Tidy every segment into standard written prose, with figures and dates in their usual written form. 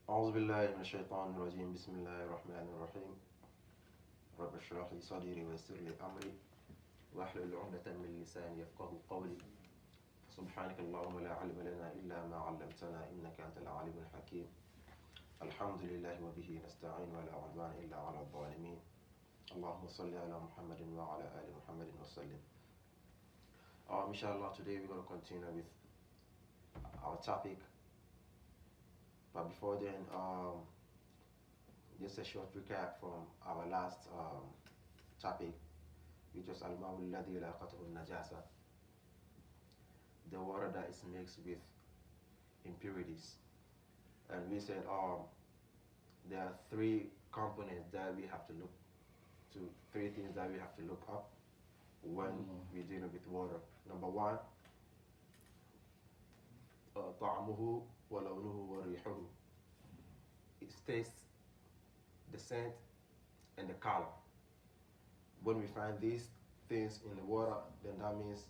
أعوذ بالله من الشيطان الرجيم بسم الله الرحمن الرحيم رب اشرح لي صدري ويسر لي أمري واحلل عقدة من لساني يفقه قولي فسبحانك اللهم لا علم لنا إلا ما علمتنا إنك أنت العليم الحكيم الحمد لله وبه نستعين ولا عدوان إلا على الظالمين اللهم صل على محمد وعلى آل محمد وسلم. Inshallah, today we're going to continue with our topic. But before then, just a short recap from our last topic, which was al-ma'u alladhi laqatuhu najasa, the water that is mixed with impurities. And we said there are three components that we have to look to, three things that we have to look up when we're dealing with water. Number one, طعمه ولونه وريحه. It tastes, the scent, and the color. When we find these things in the water, then that means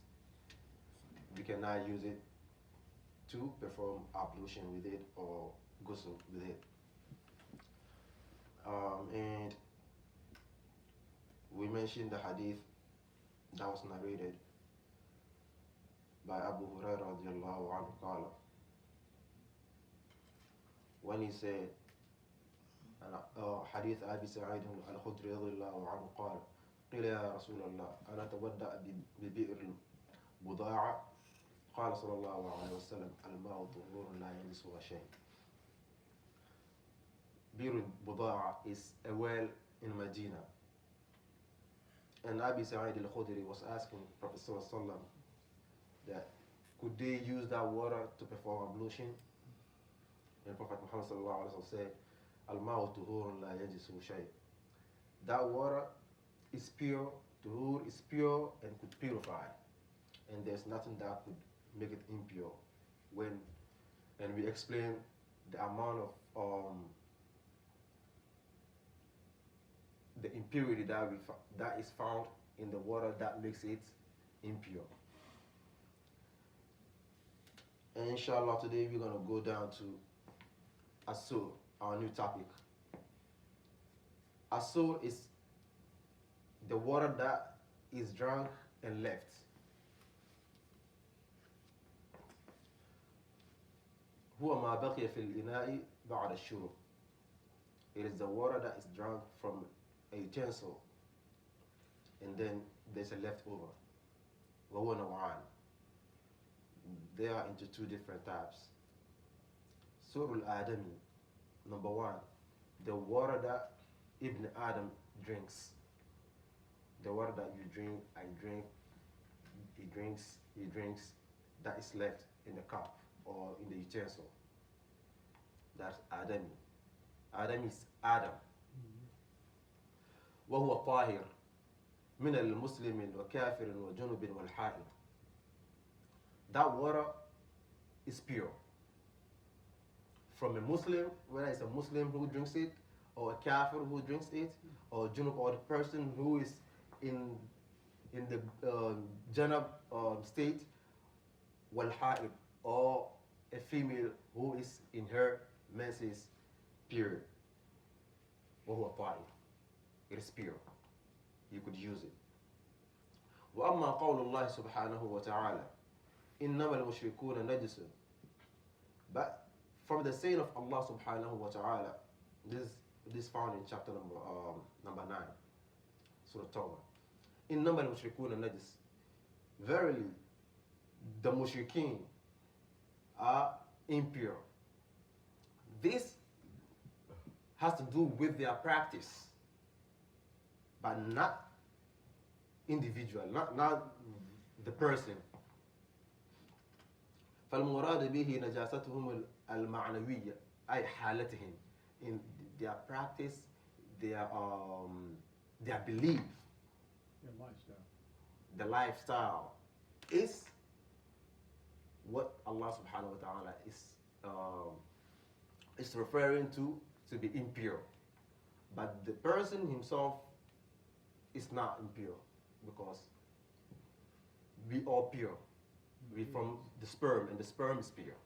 we cannot use it to perform ablution with it or ghusl with it. And we mentioned the hadith that was narrated by Abu Hurairah radiallahu anhu qala, when he said, حديث أبي سعيد الخدري رضي الله عنه قال قيل يا رسول الله أنا أتودأ ببئر بضاعة قال صلى الله عليه وسلم الماء طهور لا ينجسه شيء. بئر بضاعة is a well in Medina. And Abi Sa'id al-Khudri was asking Prophet Sallallahu Alaihi Wasallam that could they use that water to perform ablution? And Prophet Muhammad Sallallahu Alaihi Wasallam said, Al-ma'u tuhurun la yajisu shay. That water is pure, tuhur is pure and could purify. And there's nothing that could make it impure. And we explain the amount of the impurity that is found in the water that makes it impure. And inshallah today we're going to go down to Asur, our new topic. Asur is the water that is drunk and left. هو ما بقي في الإناء بعد الشرب. It is the water that is drunk from a utensil and then there's a leftover. وهو نوعان. They are into two different types. Sur al-Adami, number one, the water that Ibn Adam drinks. The water that you drink, I drink, he drinks, that is left in the cup or in the utensil. That's Adami. Adam is Adam. وهو طاهر من المسلم وكافر وجنب والحائض. That water is pure. From a Muslim, whether it's a Muslim who drinks it, or a kafir who drinks it, or junub, or the person who is in the janab state, wal ha'id, or a female who is in her menses period. وهو طاهر. It is pure. You could use it. وأما قول الله سبحانه وتعالى إنما المشركون نجس. But from the saying of Allah subhanahu wa ta'ala, this found in chapter number 9, Surah Tawbah. إنما المشركون نجس. Verily, the mushrikeen are impure. This has to do with their practice, but not individual, not the person. فالمراد به نجاستهم المعنوية أي حالتهم, in their practice, their belief, the lifestyle is what Allah subhanahu wa ta'ala is referring to be impure. But the person himself is not impure, because we are pure. We from the sperm, and the sperm is pure.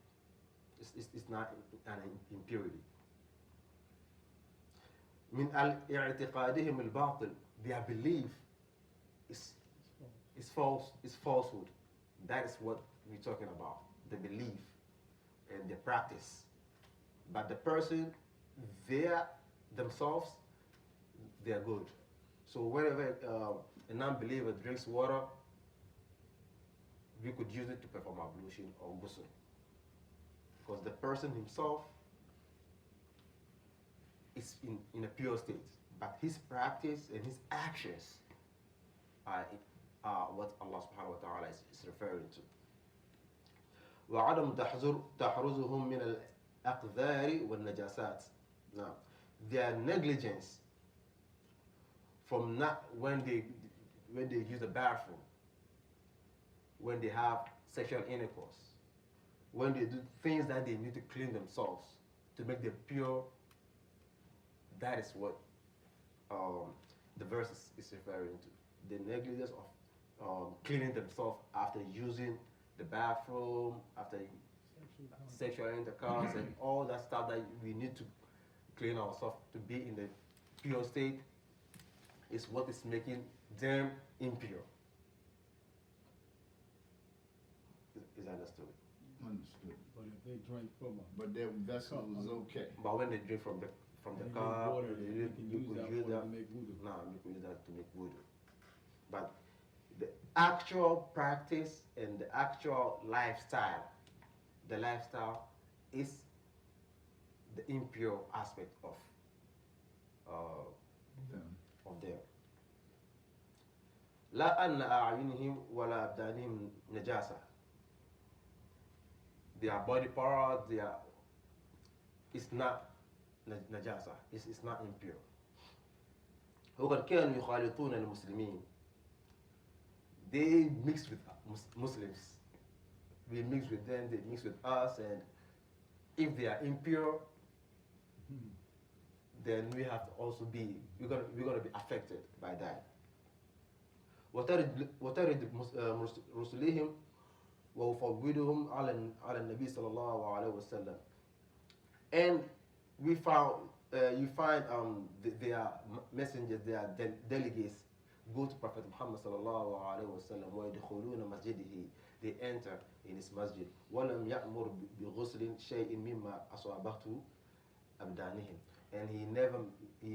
It's not an impurity. من اعتقادهم الباطل, their belief is is falsehood. That is what we're talking about, the belief and the practice. But the person, they themselves, they are good. So whenever a non-believer drinks water, we could use it to perform ablution or ghusl, because the person himself is in a pure state, but his practice and his actions are what Allah subhanahu wa ta'ala is referring to. وعدم تحرزهم من الأقذار والنجاسات. Now, their negligence from not when they use the bathroom, when they have sexual intercourse, when they do things that they need to clean themselves to make them pure. That is what the verse is referring to. The negligence of cleaning themselves after using the bathroom, after sexual intercourse, and all that stuff that we need to clean ourselves to be in the pure state is what is making them impure. Is understood? Understood. But if they drink from a But their vessel was okay. But when they drink from the cup, water, you can could use that use water that. to make wudu. No, you could use that to make wudu. But the actual practice and the actual lifestyle, the lifestyle is the impure aspect of them. لا أن أعينهم ولا أبدانهم نجاسة. Their body parts, it's not najasa, it's not impure. وقد كانوا يخالطون المسلمين. They mix with Muslims. We mix with them, they mix with us, and if they are impure, then we have to also we're gonna be affected by that. وترد رسلهم وفوضهم على النبي صلى الله عليه وسلم. And you find their messengers, their delegates go to Prophet Muhammad صلى الله عليه وسلم ويدخلون مسجده. They enter in his masjid. ولم يأمر بغسل شيء مما أصابته أبدانهم. And he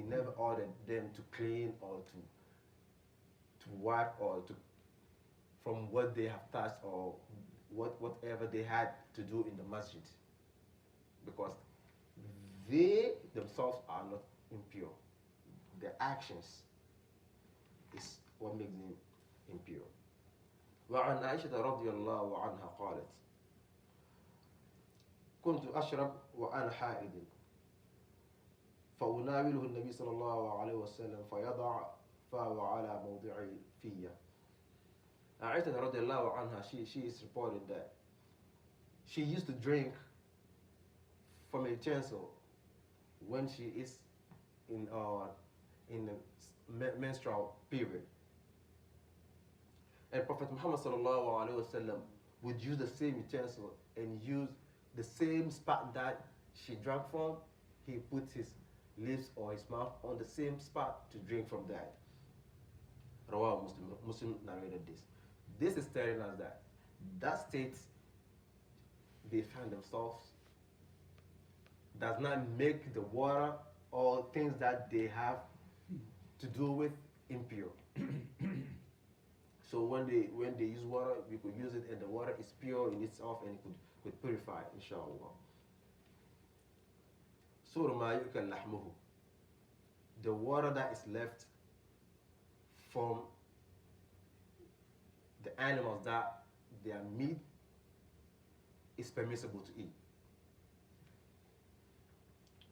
never ordered them to clean or to wipe or to from what they have touched or whatever they had to do in the masjid, because they themselves are not impure. Their actions is what makes them impure. وعن عائشة رضي الله عنها قالت كنت أشرب وأنا حائض فأناوله النبي صلى الله عليه وسلم فيضع فهو على موضع فيه. Aisha radiallahu anha, she is reported that she used to drink from a utensil when she is in the menstrual period. And Prophet Muhammad sallallahu alaihi wasallam would use the same utensil and use the same spot that she drank from. He puts his lips or his mouth on the same spot to drink from that. Rawah Muslim narrated this. This is telling us that state they find themselves does not make the water or things that they have to do with impure. So when they use water, we could use it and the water is pure in itself and it could purify, inshallah. سور ما يؤكل لحمه. The water that is left from the animals that their meat is permissible to eat.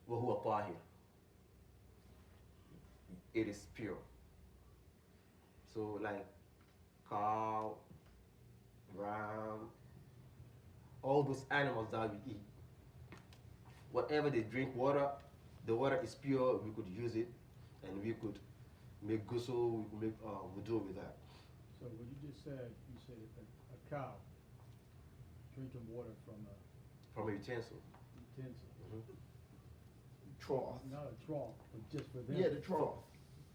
وهو طاهر. It is pure. So like cow, ram, all those animals that we eat, whatever they drink water, the water is pure, we could use it and we could make ghusl, we could make wudu with that. So what you just said, you said a cow drinking water from a From a utensil. utensil. trough. Not a trough, but just for them. Yeah, the trough.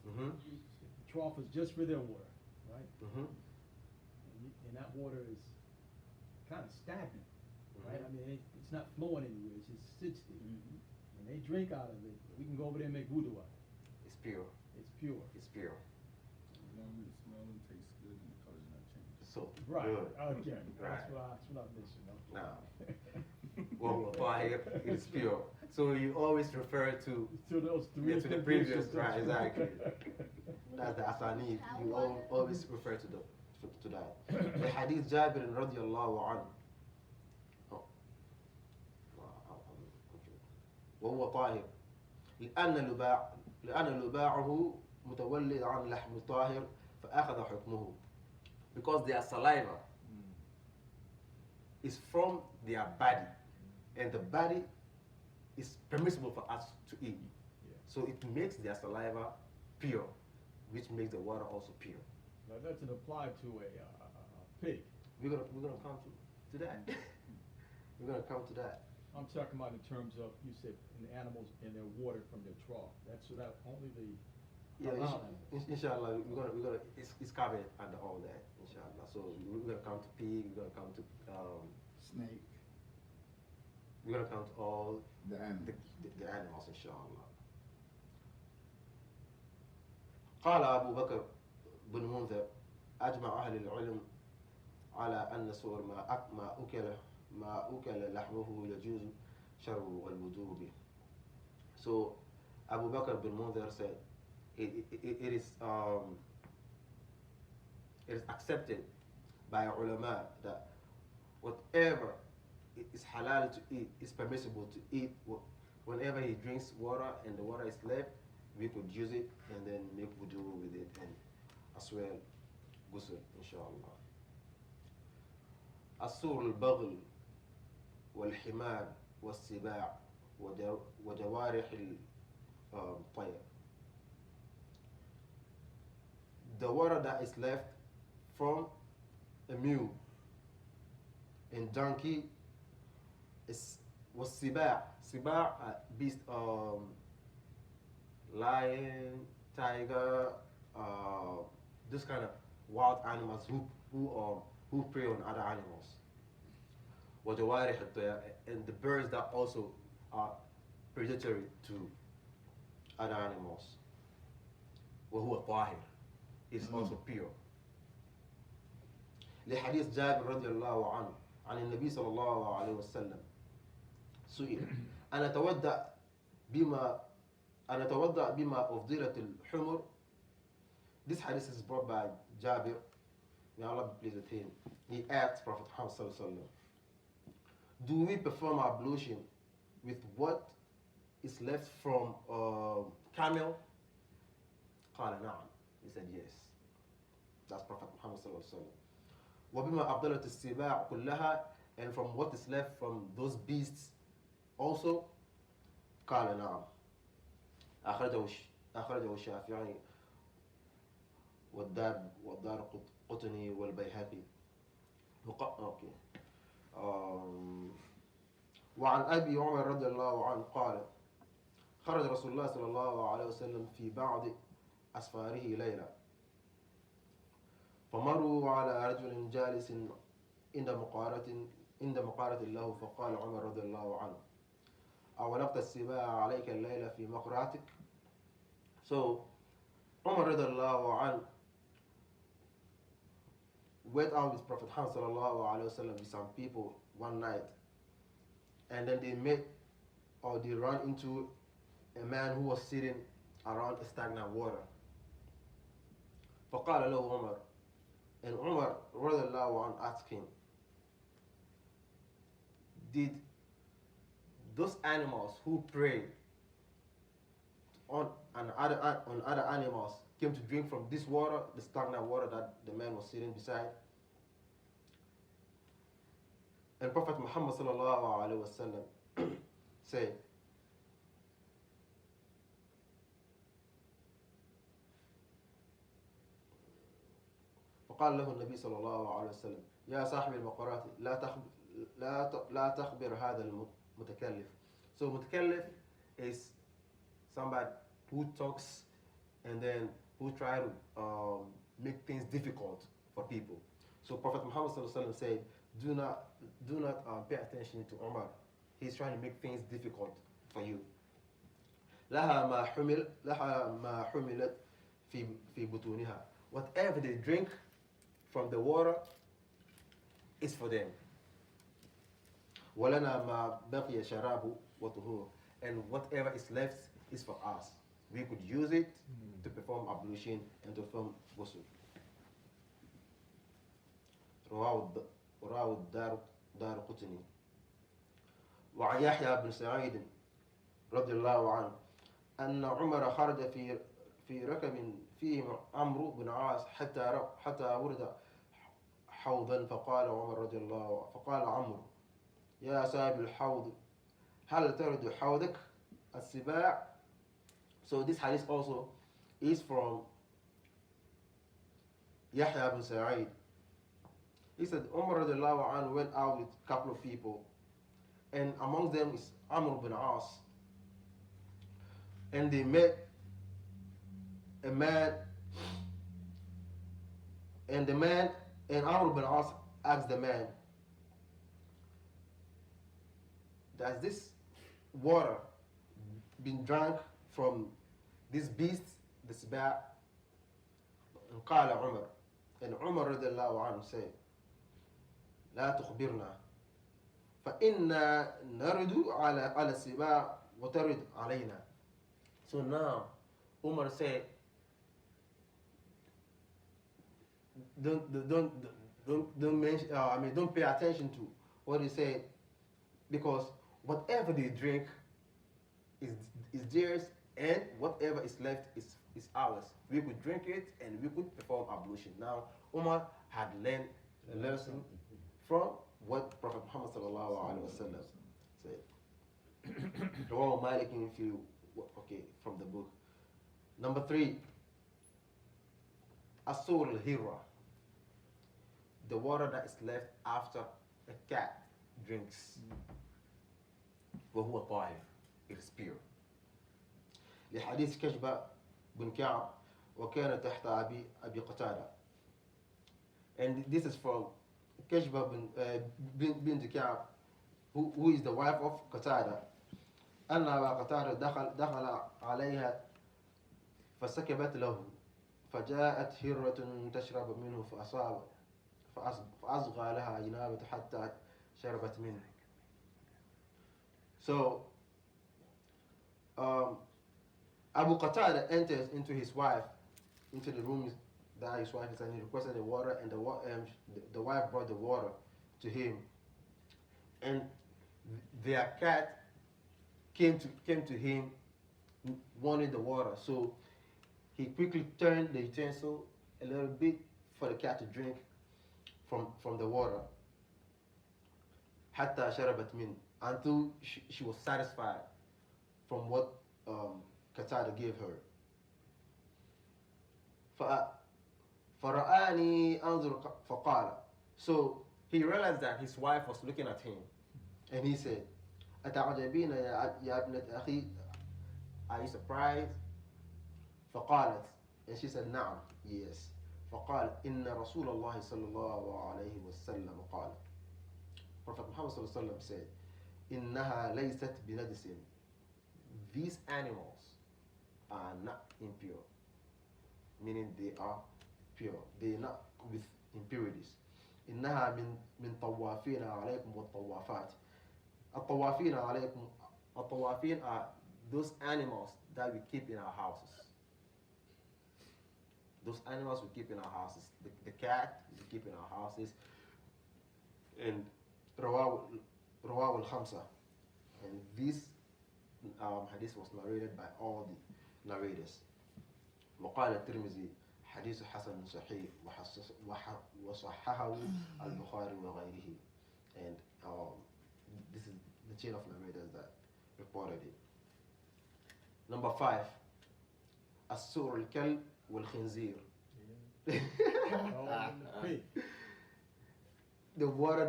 Mm-hmm. The trough is just for their water, right? Mm-hmm. And that water is kind of stagnant, right? I Mhm. mean, it's not flowing anywhere, it just sits there. Mm-hmm. And they drink out of it, we can go over there and make wudu out of it. It's pure. It's pure. It's pure. As long as it smells and tastes good and the color's not changing. So Right, good. okay, Right. that's what I'm missing, okay. Now, well, tahir is pure. So you always refer to To those three. to the previous, right? Exactly. That's the asanid. You always refer to that. The hadith Jabir radiallahu anhu. Oh. وهو طاهر لأن لباعه متولد عن لحم طاهر فأخذ حكمه, because their saliva is from their body, and the body is permissible for us to eat. Yeah. So it makes their saliva pure, which makes the water also pure. Now, that doesn't apply to a pig. We're gonna come to that. We're gonna come to that. I'm talking about in terms of, you said, in the animals and their water from their trough. That's so that only the Yeah, halal animals. inshallah, we're gonna it's covered under all that, inshallah. So we're gonna come to pig. We're gonna come to Snake. we're gonna come to all The animals. the animals, inshallah. قال أبو بكر بن منذر أجمع أهل العلم على أن سؤر ما أكل لحمه يجوز شربه والوضوء به. So Abu Bakr bin Munzir said it is accepted by ulama that whatever is halal to eat is permissible to eat. Whenever he drinks water and the water is left, we could use it and then make wudu with it, and as well ghusl, inshallah. السور البغل والحمار والسباع وجوارح الطير. The water that is left from a mule and donkey was sibah. Sibah beast, lion, tiger, this kind of wild animals who prey on other animals. وجوارح الطير, and the birds that also are predatory to other animals. وهو طاهر, is also pure. لحديث جابر رضي الله عنه عن النبي صلى الله عليه وسلم سئل أنا أتوضأ بما أفضلت الحمر. This hadith is brought by Jabir, may Allah be pleased with him. He asked Prophet Muhammad sallallahu alaihi wasallam, do we perform ablution with what is left from camel? قال نعم. He said yes. That's Prophet Muhammad sallallahu alaihi wasallam. وبما أفضلت السباع كلها, and from what is left from those beasts also. قال نعم. أخرجه الشافعي والدار قطني والبيهقي. Okay. وعن أبي عمر رضي الله عنه قال خرج رسول الله صلى الله عليه وسلم في بعض أسفاره ليلة فمروا على رجل جالس عند مقارة له فقال عمر رضي الله عنه أولقت السباع عليك الليلة في مقراتك. So Umar رضي الله عنه went out with Prophet Muhammad sallallahu alaihi wasallam with some people one night, and then they met, or they ran into a man who was sitting around a stagnant water. فقال له عمر, and Umar رضي الله عنه asked him, did those animals who prey on other animals came to drink from this water, the stagnant water that the man was sitting beside? And Prophet Muhammad sallallahu alaihi wasallam said, فقال له النبي صلى الله عليه وسلم يا صاحب المقرات لا تخبر هذا المتكلف. So متكلف is somebody who talks and then who try to make things difficult for people. So Prophet Muhammad sallallahu alaihi wasallam said, do not pay attention to Umar. He's trying to make things difficult for you. لها ما حملت في بطونها. Whatever they drink from the water is for them. ولنا ما بقي شراب وطهور. And whatever is left is for us. We could use it to perform ablution and to perform ghusl. رواه دار قطني. وعن يحيى بن سعيد رضي الله عنه أن عمر خرج في ركب فيه عمرو بن عاص حتى ورد حوضا فقال عمرو يا صاحب الحوض هل ترد حوضك السباع. So this hadith also is from Yahya bin Sa'id. He said Umar radiallahu anhu went out with a couple of people, and among them is Amr bin As, and they met a man, and Amr bin As asked the man, does this water been drunk from this beast, the Siba'? And قال Umar, and Umar radiallahu anhu said, لا تخبرنا فإنا نرد على السباع وترد علينا. So now Umar said, don't mention, don't pay attention to what he said, because whatever they drink is theirs, and whatever is left is ours. We could drink it and we could perform ablution. Now Umar had learned a lesson from what Prophet Muhammad sallallahu alaihi wasallam said. Rawahu Malik from the book. Number 3, Asur al-Hirra, the water that is left after a cat drinks. وهو طاهر, it is pure. لحديث كشبة بن كعب وكان تحت أبي قتادة. And this is from Kashba bin Ka'b, who is the wife of Qatada. أن أبا قتادة دخل عليها فسكبت له فجاءت هرة تشرب منه فأصغى لها جنابة حتى شربت منه. So Abu Qatada enters into the room that his wife is, and he requested the water, and the wife brought the water to him, and their cat came to him wanting the water. So he quickly turned the utensil a little bit for the cat to drink from the water. حتى شربت منه, until she was satisfied from what Qatada gave her. فرآني أنظر فقال. So he realized that his wife was looking at him, and he said, أتعجبين يا ابنة أخي, are you surprised? فقالت, and she said, نعم, yes. فقال إن رسول الله صلى الله عليه وسلم قال, Prophet Muhammad صلى الله عليه وسلم said, إنها ليست بنجس, these animals are not impure, meaning they are pure, they are not with impurities. إنها من طوافين عليكم والطوافات. الطوافين عليكم, الطوافين are those animals that we keep in our houses. Those animals we keep in our houses. The cat we keep in our houses. And رواه الخمسة. And this hadith was narrated by all the narrators. وقال الترمذي حديث حسن صحيح وصححه البخاري وغيره. And this is the chain of narrators that reported it. Number 5, السور الكلب والخنزير. The water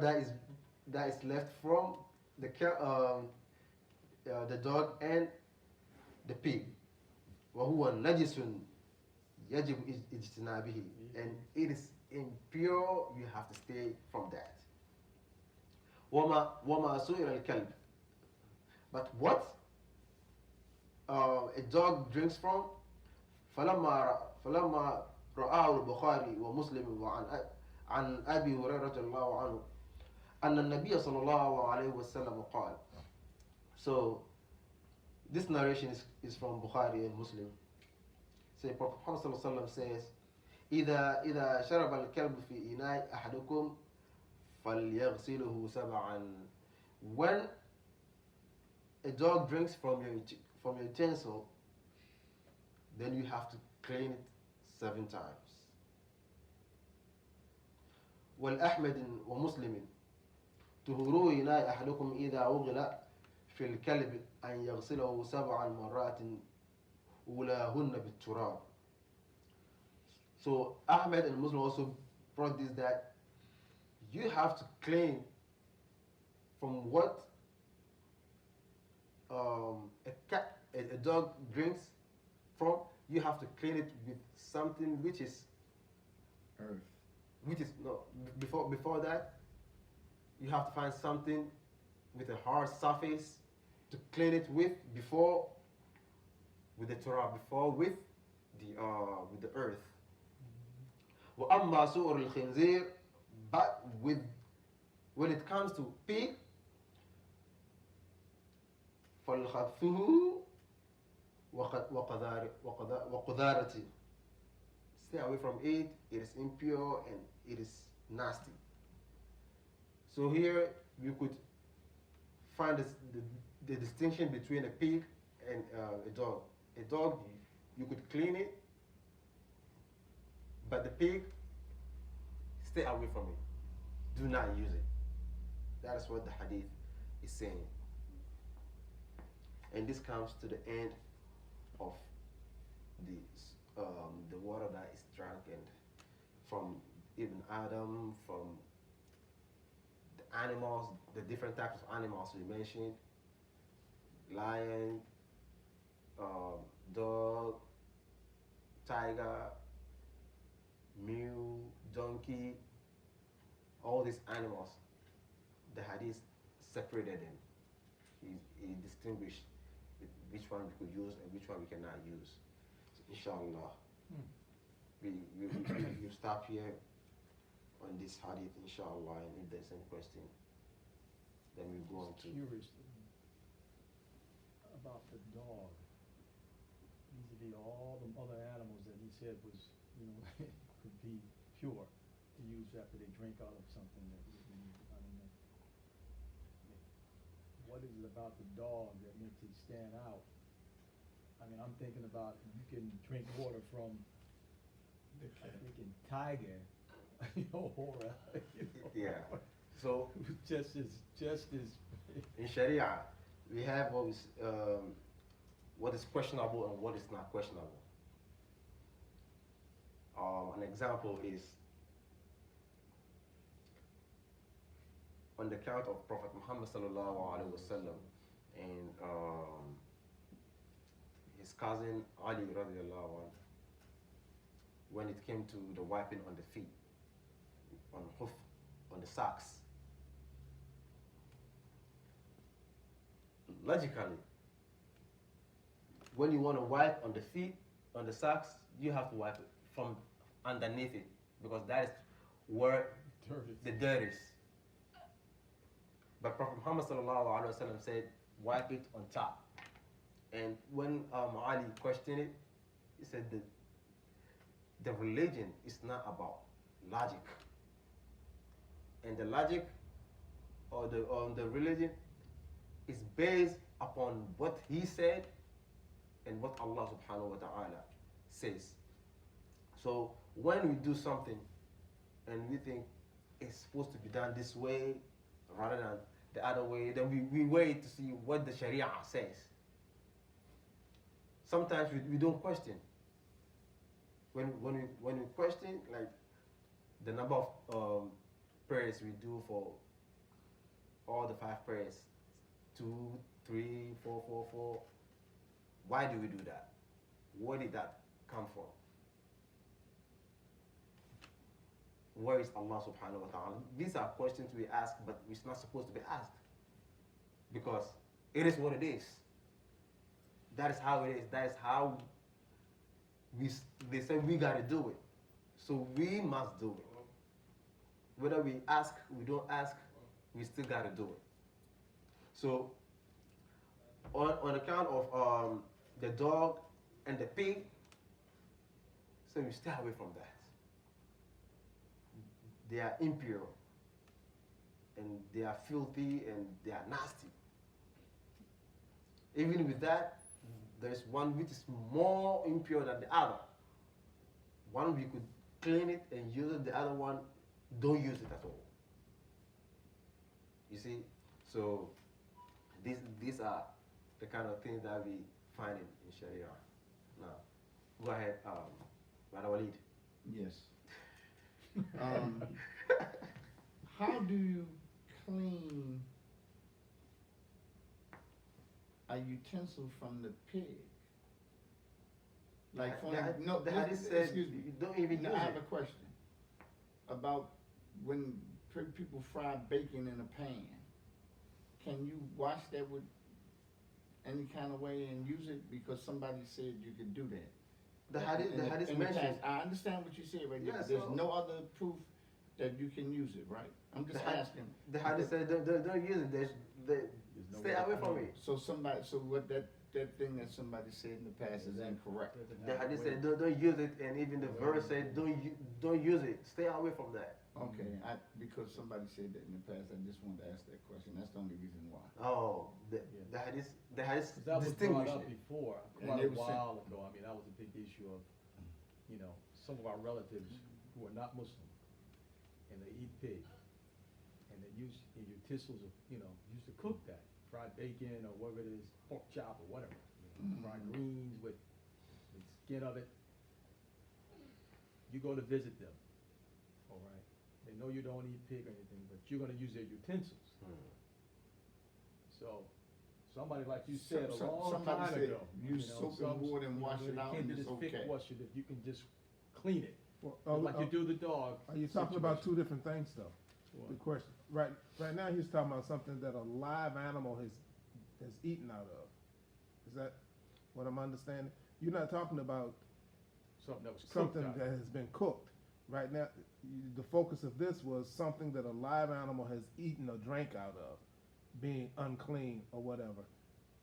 that is left from the dog and the pig. وهو نجس يجب اجتنابه, and it is impure, you have to stay from that. وما سئل الكلب, but what a dog drinks from, فلما رآه البخاري ومسلم عن أبي هريرة رضي الله عنه أن النبي صلى الله عليه وسلم قال. So this narration is from Bukhari and Muslim. Say Prophet Muhammad صلى الله عليه وسلم says, إذا شرب الكلب في إناء أحدكم فليغسله سبعا. When a dog drinks from your utensil, then you have to clean it 7 times. والأحمد ومسلم طهور إناء أحدكم إذا أغلى في الكلب أن يغسله 7 مرات أولاهن بالتراب. So Ahmed and Muslim also brought this, that you have to clean from what a dog drinks from. You have to clean it with something which is Earth. Before that, you have to find something with a hard surface to clean it with, before with the Torah, before with the earth. وأما سؤر الخنزير, but when it comes to pig, فالخفه وقذارته, stay away from it. It is impure and it is nasty. So here we could find the distinction between a pig and a dog. A dog, you could clean it, but the pig, stay away from it. Do not use it. That is what the hadith is saying. And this comes to the end of the water that is drunk, and from Ibn Adam, from the animals, the different types of animals we mentioned: lion, dog, tiger, mule, donkey, all these animals. The hadith separated them. He distinguished which one we could use and which one we cannot use. So inshallah, we stop here on this hadith, inshallah, and if there's any question, then we go on to. Curious about the dog. Vis-a-vis all the other animals that he said was, could be pure to use after they drink out of something that I don't know. What is it about the dog that makes it stand out? I mean, I'm thinking about, you can drink water from a freaking tiger, or Yeah. So just as in Sharia, we have what is questionable and what is not questionable. An example is on the account of Prophet Muhammad sallallahu alaihi wasallam and his cousin Ali radiallahu anhu, when it came to the wiping on the feet, on the socks. Logically, when you want to wipe on the feet, on the socks, you have to wipe it from underneath it, because that is where the dirt is. But Prophet Muhammad sallallahu alaihi wasallam said, wipe it on top. And when Ali questioned it, he said that the religion is not about logic, and the logic or the religion is based upon what he said and what Allah subhanahu wa ta'ala says. So when we do something and we think it's supposed to be done this way rather than the other way, then we wait to see what the Sharia says. Sometimes we don't question. When we question, like the number of prayers we do for all the 5 prayers, 2, 3, 4, 4, 4, Why do we do that? Where did that come from? Where is Allah subhanahu wa ta'ala? These are questions we ask, but it's not supposed to be asked. Because it is what it is. That is how it is. That is how they say we gotta do it. So we must do it. Whether we ask, we don't ask, we still gotta do it. So on account of the dog and the pig, so you stay away from that. They are impure and they are filthy and they are nasty. Even with that, there's one which is more impure than the other. One we could clean it and use it, the other one don't use it at all. You see? So these are the kind of things that we find in Sharia. Now, go ahead, Brother Walid. Yes. How do you clean a utensil from the pig? Like from the hadith says excuse me. you don't even use I have it. a question about when people fry bacon in a pan. Can you wash that with any kind of way and use it? Because somebody said you could do that. The hadith In the mentioned. past. I understand what you said right Yeah, now. There's so- no other proof that you can use it, right? I'm just asking. The hadith said don't use it. no Stay way away to from clean it. So what that thing that somebody said in the past is incorrect. The hadith said don't use it, and even the verse said don't use it. Stay away from that. Okay, because somebody said that in the past, I just wanted to ask that question. That's the only reason why. Oh, the hadith Because that was brought distinguished up it. before, And quite it a was while ago. I mean, that was a big issue of, some of our relatives who are not Muslim, and they eat pig, and they use utensils of, used to cook that, fried bacon or whatever it is, pork chop or whatever, fried greens with the skin of it. You go to visit them, all right? They know you don't eat pig or anything, but you're gonna use their utensils. So, somebody like you said a long Somebody time said, ago. use soap and water and wash it out and it's okay. Wash it, if you can just clean it, Well, just like you do the dog. Are you talking about two different things, though? What? The question, right now, he's talking about something that a live animal has eaten out of. Is that what I'm understanding? You're not talking about Something that was cooked something out. that has been cooked. Right now, the focus of this was something that a live animal has eaten or drank out of, being unclean or whatever.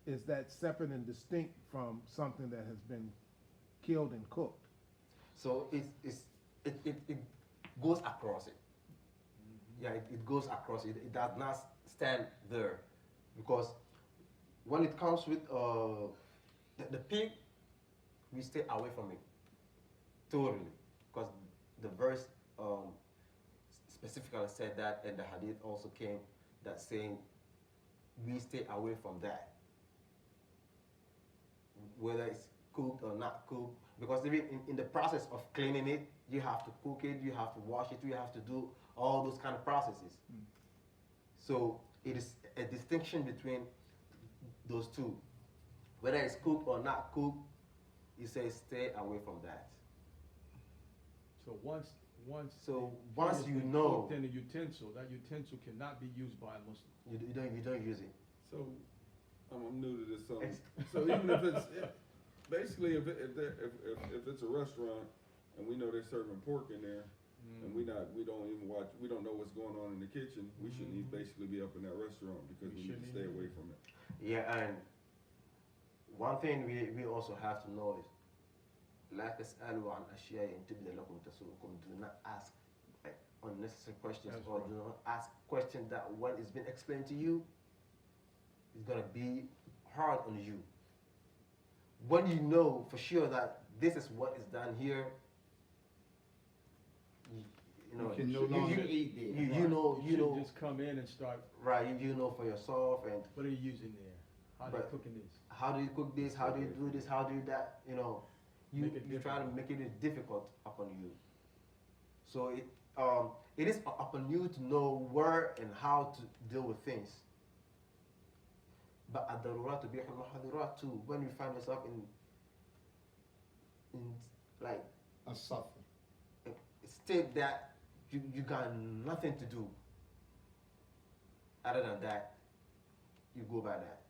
Is that separate and distinct from something that has been killed and cooked? So it goes across it. Yeah, it goes across it. It does not stand there, because when it comes with the pig, we stay away from it totally, because the verse specifically said that, and the hadith also came that saying we stay away from that, whether it's cooked or not cooked, because even in the process of cleaning it, you have to cook it, you have to wash it, you have to do all those kind of processes. So it is a distinction between those two. Whether it's cooked or not cooked, he says stay away from that. So once So the once pig has you been know- cooked in a utensil, that utensil cannot be used by a Muslim. You don't use it. So, I'm new to this, so Ex- even if it's, basically, if it's a restaurant, and we know they're serving pork in there, and we don't know what's going on in the kitchen, we shouldn't even basically be up in that restaurant, because We we need to shouldn't stay either. away from it. Yeah, and one thing we also have to know is, لا تسألوا عن أشياء تبدأ لكم تسؤكم. Do not ask unnecessary questions, That's or right. do not ask questions that when it's been explained to you, it's gonna be hard on you. When you know for sure that this is what is done here, you know, You can no longer eat there. you know, You should just come in and start, right? You know for yourself, and what are you using there? How are they But- cooking this? how do you cook this? How do you do this? How do you that? You know, you Make it you try to difficult. make it difficult upon you. So it is upon you to know where and how to deal with things. But ad-darurat tubihu al-mahdurat too. When you find yourself in like A suffer. a state that you got nothing to do other than that, you go by that.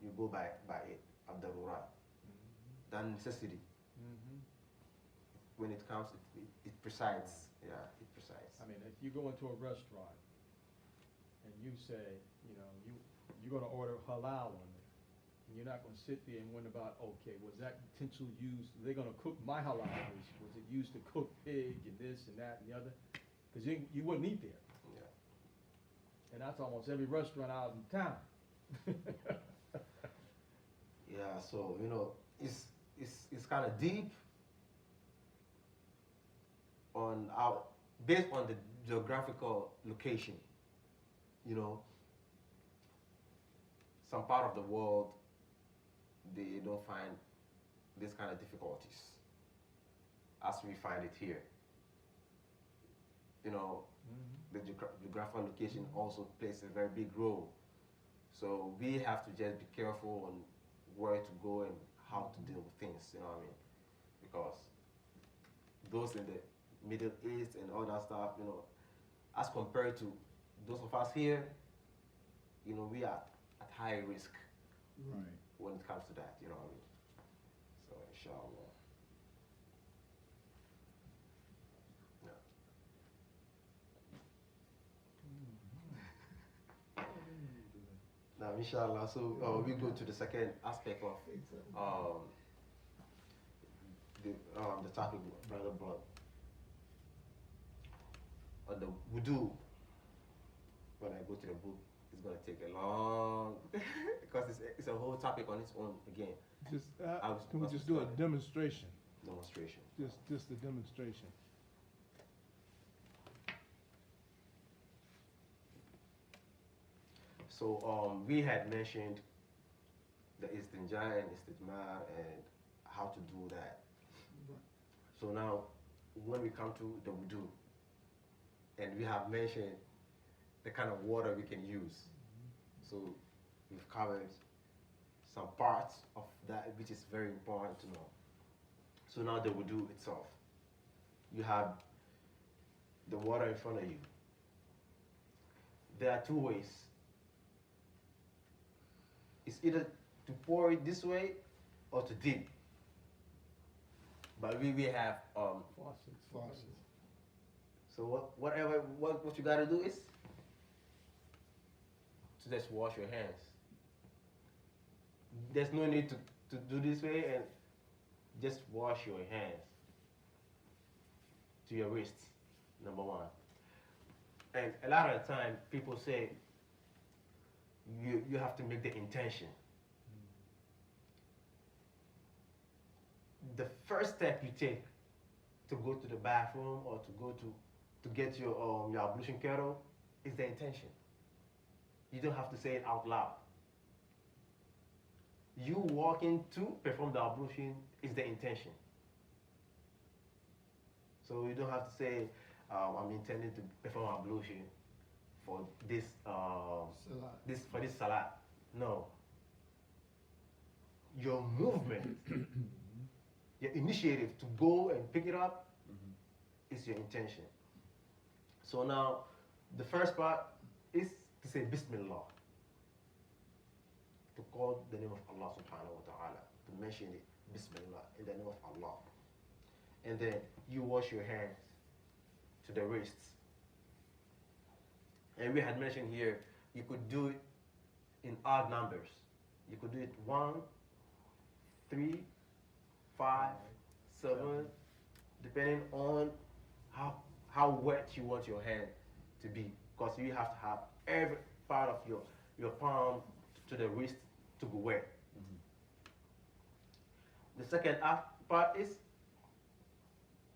You go by it, ad-darurat. That necessity. When it comes, it presides. Yeah, it presides. I mean, if you go into a restaurant and you say, you know, you're gonna order halal on it, and you're not gonna sit there and wonder about, okay, was that utensil used, they're gonna cook my halal dish, was it used to cook pig and this and that and the other? Because you wouldn't eat there. Yeah. And that's almost every restaurant out in town. Yeah. So it's kind of deep based on the geographical location. Some part of the world they don't find this kind of difficulties as we find it here. The geographical location also plays a very big role. So we have to just be careful on where to go and how to deal with things, you know what I mean? Because those in the Middle East and all that stuff, as compared to those of us here, we are at high risk Right. when it comes to that, you know what I mean? So inshallah. Now, inshallah, so we go to the second aspect of the topic brother brought on the wudu. When I go to the book, it's gonna take a long because it's a whole topic on its own again. Just I was- can we was just do a started. demonstration? Demonstration. Just a demonstration. So we had mentioned the istinja and istijmar and how to do that. So now, when we come to the wudu, and we have mentioned the kind of water we can use. So we've covered some parts of that which is very important to know. So now the wudu itself. You have the water in front of you. There are two ways. It's either to pour it this way or to dip. But we have Faucets. so what you gotta do is to just wash your hands. There's no need to do this way, and just wash your hands to your wrists, number one. And a lot of the time people say you have to make the intention. The first step you take to go to the bathroom or to go to get your ablution kettle is the intention. You don't have to say it out loud. You walking to perform the ablution is the intention. So you don't have to say, I'm intending to perform ablution for this Salat. salat. No. Your movement, your initiative to go and pick it up is your intention. So now, the first part is to say Bismillah. To call the name of Allah subhanahu wa ta'ala. To mention it, Bismillah, in the name of Allah. And then you wash your hands to the wrists. And we had mentioned here, you could do it in odd numbers. You could do it 1, 3, 5, 7, depending on how wet you want your hand to be. Because you have to have every part of your palm to the wrist to go wet. The second part is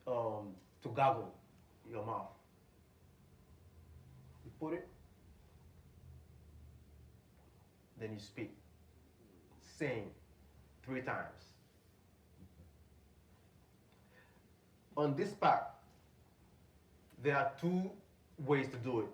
to gargle your mouth. You put it, then you speak. Sing 3 times. On this part, there are 2 ways to do it.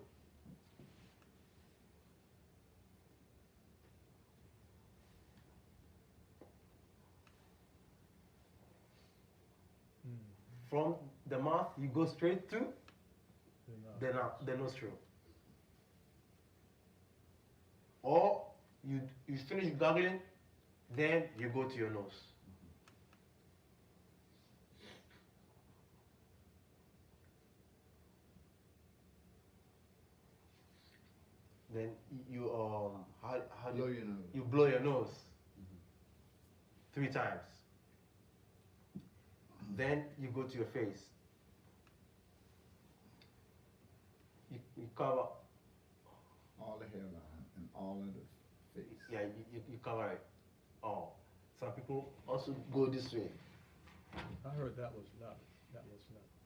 from the mouth, you go straight to the nostril. Or you finish gargling, then you go to your nose. Then you how do Blow your nose. you blow your nose 3 times. Then you go to your face. You cover, All the hairline and all of the face. yeah, you cover it all. Some people also go this way. I heard that was not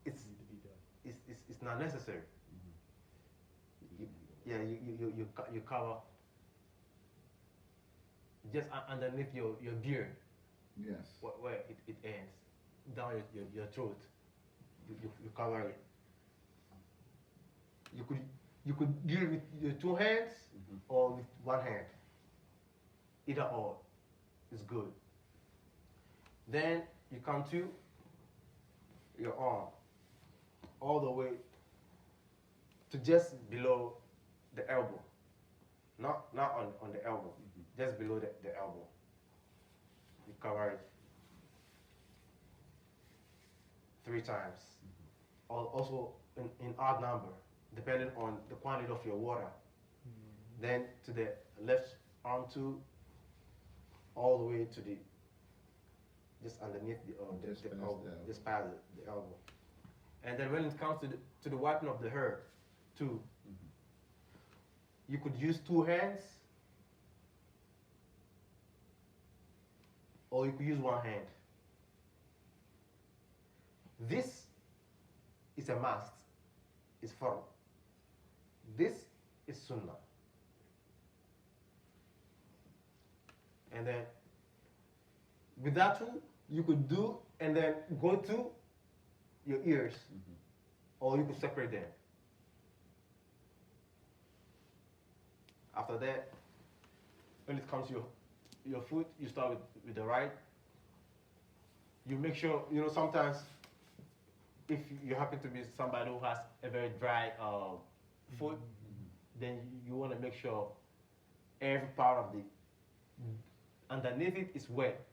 It's need to be done. it's not necessary. You, yeah, you cover just underneath your beard, Yes. where it ends, down your throat. You cover it. You could do it with your 2 hands or with 1 hand. Either or is good. Then you come to your arm, all the way to just below the elbow. Not on the elbow, just below the elbow. You cover it 3 times. Also in odd number, depending on the quantity of your water. Then to the left arm too, all the way to the, just underneath the Just past elbow, the elbow. just past the elbow. And then when it comes to the wiping of the hair too, you could use 2 hands, or you could use 1 hand. This is a must, it's farm. This is sunnah. And then with that too, you could do and then go to your ears, or you could separate them. After that, when it comes to your foot, you start with the right. You make sure, sometimes if you happen to be somebody who has a very dry foot, then you want to make sure every part of the underneath it is wet,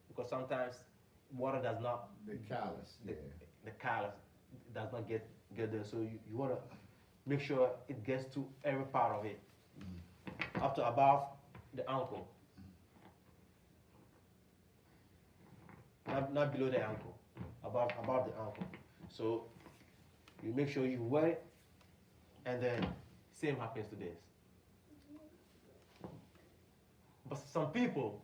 because sometimes water does not, The callus. the, Yeah. the callus does not get there. So you want to make sure it gets to every part of it, up to above the ankle, not below the ankle, above the ankle. So you make sure you wet it, and then same happens to this. But some people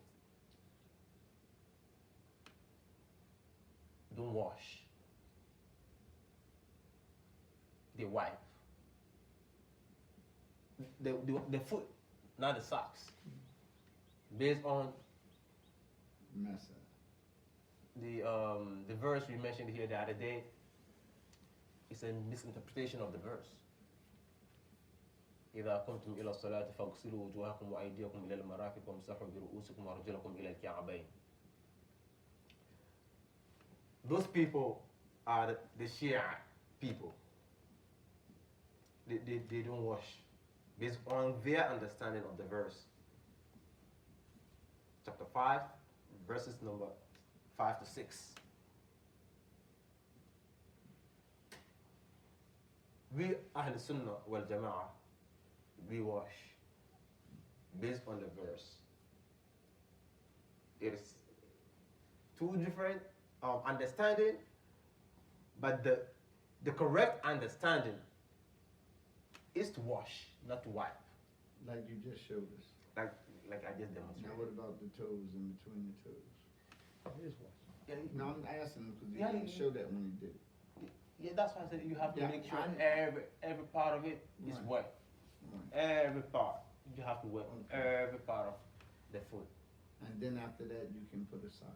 don't wash. They wipe. The foot, not the socks. Based on Mess up. the verse we mentioned here the other day, it's a misinterpretation of the verse. إذا قمتم إلى الصلاة فاغسلوا وجوهكم وأيديكم إلى المرافق وامسحوا برؤوسكم وأرجلكم إلى الكعبين. Those people are the Shia people. They don't wash based on their understanding of the verse. Chapter 5, verses number 5 to 6. We Ahl Sunnah wal Jama'ah, we wash based on the verse. It is 2 different understanding, but the correct understanding is to wash, not to wipe, Like you just showed us. like I just Now demonstrated. what about the toes in between the toes? It is wash. Yeah, No, I'm asking him because he Yeah, didn't you- show that when he did it. yeah, that's why I said you have to Yeah, make sure I- every part of it is Right. wet. Right. Every part. You have to wet Okay. every part of the foot. And then after that, you can put a sock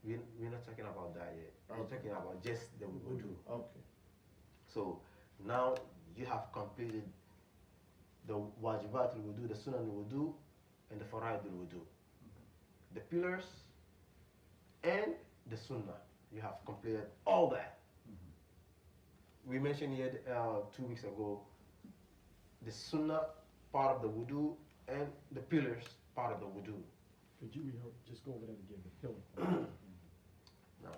We're not talking about that yet. We're Okay. talking about just the wudu. on. Okay. So now you have completed the wajibat al-wudu, the sunnah al-wudu, and the faraid al-wudu. The pillars and the sunnah. you have completed all that. We mentioned here 2 weeks ago the sunnah part of the wudu and the pillars part of the wudu. Could you just go over that again, the pillar? Now,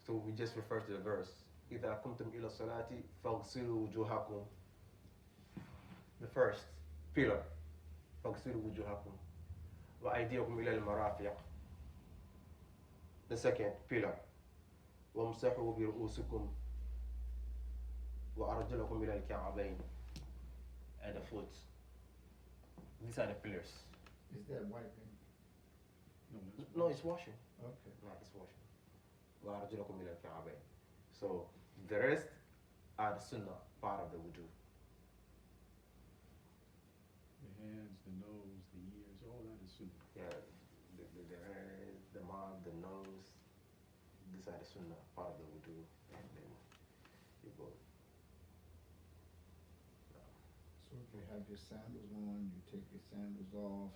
so we just refer to the verse. إذا كنتم إلى الصلاة فاغسلوا وجوهكم. The first pillar. فاغسلوا وجوهكم وأيديكم إلى المرافق. The second pillar. وامسحوا برؤوسكم وأرجلكم إلى الكعبين. And the foot. These are the pillars. Is that wiping? No, it's washing. Okay. No, it's washing. وأرجلكم إلى الكعبين. So the rest are the sunnah part of the wudu. The hands, the nose, the ears, all that is sunnah. Yeah, the eyes, the mouth, the nose. These are the sunnah part of the wudu. And then you go. So if you have your sandals on, you take your sandals off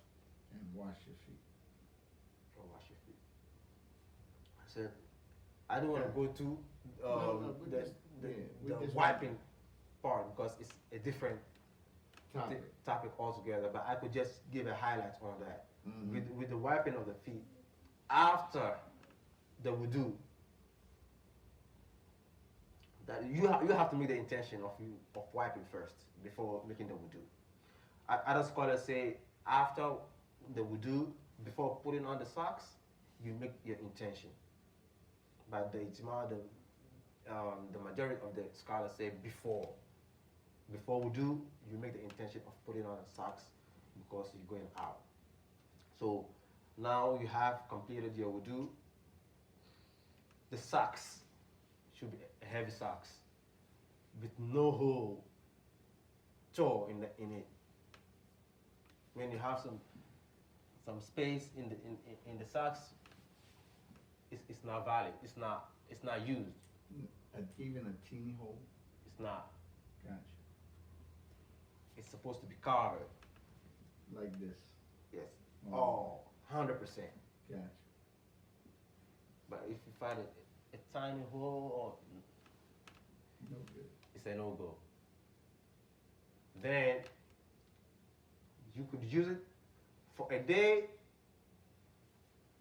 and wash your feet. Or wash your feet. I said, I don't want to go to we the, just- the, yeah, we the just wiping part because it's a different Topic. topic altogether. But I could just give a highlight on that. Mhm. With the wiping of the feet after the wudu, that you have to make the intention of wiping first before making the wudu. Other scholars say after the wudu, before putting on the socks, you make your intention. But the ijma, the majority of the scholars say before wudu, you make the intention of putting on the socks because you're going out. So now you have completed your wudu. The socks should be heavy socks with no hole, toe in it. When you have some space in the socks, it's not valid. It's not used. Even a teeny hole? It's not. Gotcha. It's supposed to be covered. Like this? Yes. Oh. 100%. Gotcha. But if you find a tiny hole, or No good. it's a no-go. Then you could use it for a day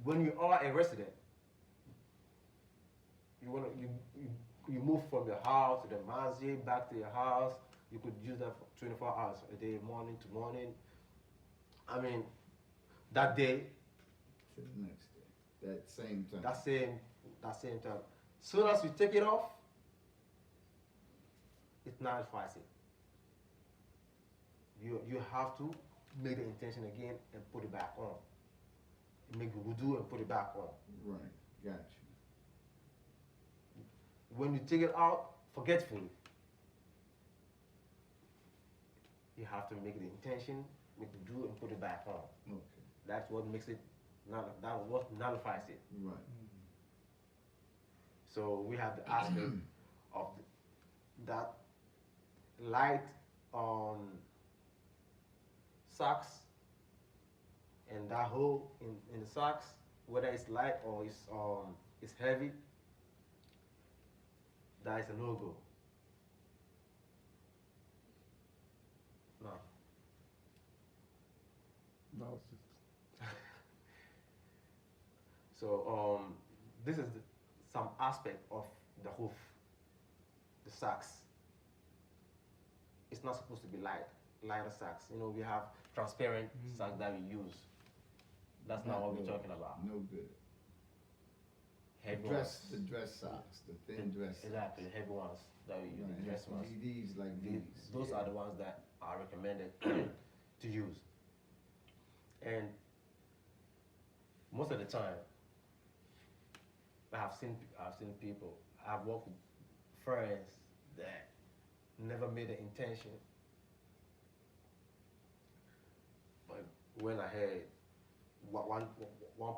when you are a resident. You move from your house to the masjid, back to your house. You could use that for 24 hours a day, morning to morning. I mean, that day, To the next day. That same time. that same time. Soon as you take it off, it nullifies it. You have to make the intention again and put it back on. Make the wudu and put it back on. Right. Gotcha. When you take it out forgetfully, you have to make the intention, make the wudu and put it back on. Okay. That's what makes it, that's what nullifies it. Right. So we have the aspect of that light on socks and that hole in the socks, whether it's light or it's heavy, that is a no-go. No. No, it's just, So this is some aspect of the hoof, the socks. It's not supposed to be lighter socks. You know, we have transparent socks that we use. That's not what we're talking about. No good. Heavy The dress socks, the thin dress socks. Exactly, the heavy ones that we use, Right, the it dress has to ones. be these like these. Those yeah. are the ones that are recommended to use. And most of the time, I've seen people. I've worked with friends that never made an intention, but went ahead. One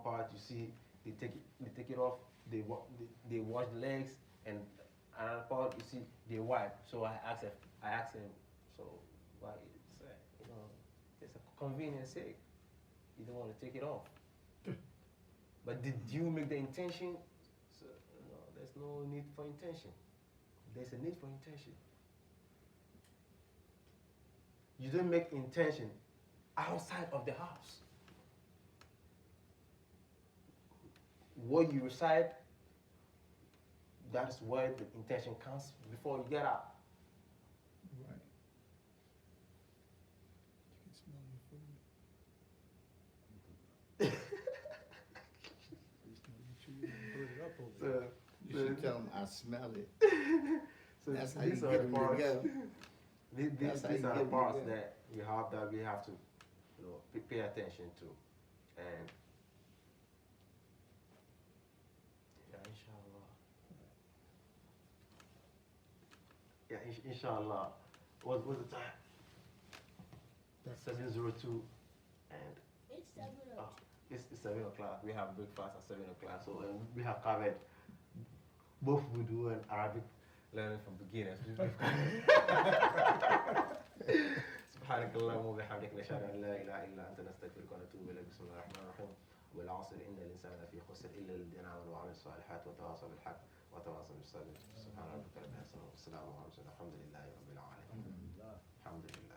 part you see they take it off. They wash the legs, and another part you see they wipe. So I asked him, so why? It's a convenience sake. You don't want to take it off. But did you make the intention? So, there's no need for intention. There's a need for intention. You don't make intention outside of the house. What you recite, that is where the intention comes before you get out. Right. You can smell your food. Put it up over there. You should tell them I smell it. So That's how you these get are the them parts. together. These That's how are you the get them parts together. that we have to, pay attention to, and yeah, inshallah. Yeah, inshallah. What's the time? 7:02, and It's 7:02. it's 7 o'clock. We have breakfast at 7 o'clock. So we have covered both Wudu and Arabic learning from beginners. سبحانك اللهم وبحمدك نشهد ان لا اله الا انت نستغفرك ونتوب اليك بسم الله الرحمن الرحيم والعصر ان الانسان لفي خسر الا الذين امنوا وعملوا الصالحات وتواصوا بالحق وتواصوا بالصبر سبحان ربك رب العزه والسلام على المرسلين الحمد لله رب العالمين Alhamdulillah. الحمد لله